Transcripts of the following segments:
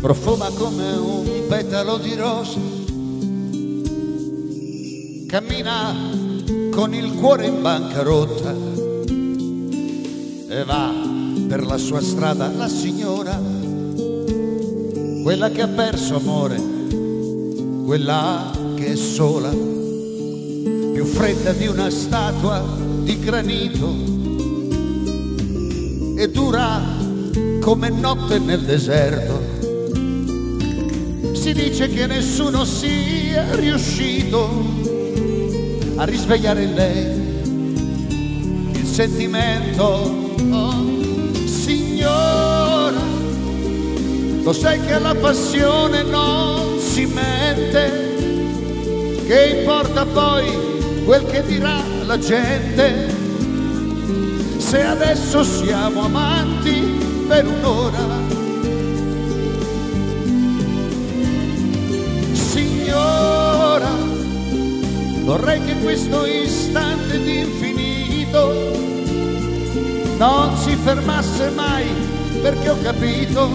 profuma come un petalo di rosa, cammina con il cuore in bancarotta e va per la sua strada la signora, quella che ha perso amore, quella che è sola, più fredda di una statua di granito e dura come notte nel deserto. Si dice che nessuno sia riuscito a risvegliare in lei il sentimento. Oh, signora, lo sai che la passione non si mente, che importa poi quel che dirà la gente, se adesso siamo amanti per un'ora. Signora, vorrei che questo istante di infinito non si fermasse mai, perché ho capito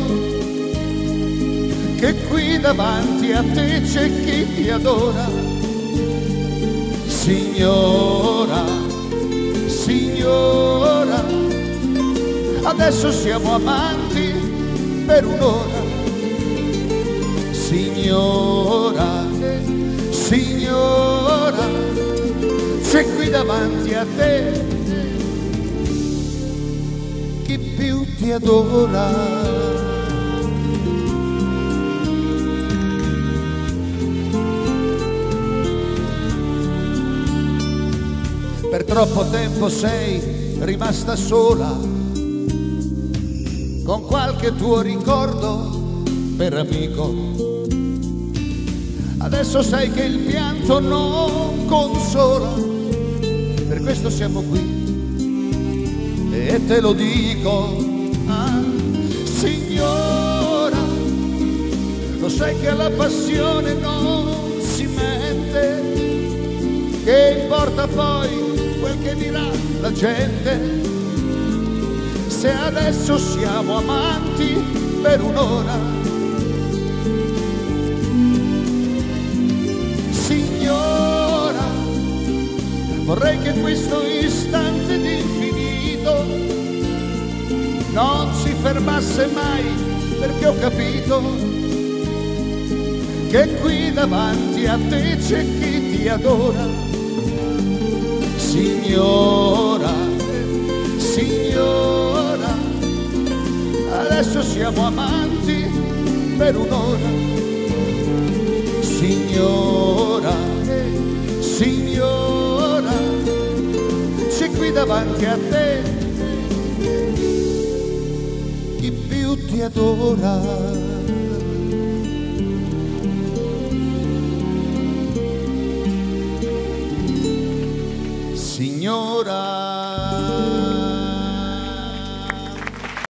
che qui davanti a te c'è chi ti adora. Signora, signora, adesso siamo amanti per un'ora. Signora, signora, c'è qui davanti a te chi più ti adora. Per troppo tempo sei rimasta sola, con qualche tuo ricordo per amico. Adesso sai che il pianto non consola, per questo siamo qui e te lo dico. Ah, signora, lo sai che la passione non si mente, che importa poi quel che dirà la gente, se adesso siamo amanti per un'ora. Signora, vorrei che questo istante di infinito non si fermasse mai, perché ho capito che qui davanti a te c'è chi ti adora. Signora, signora, adesso siamo amanti per un'ora. Signora, signora, c'è qui davanti a te chi più ti adora.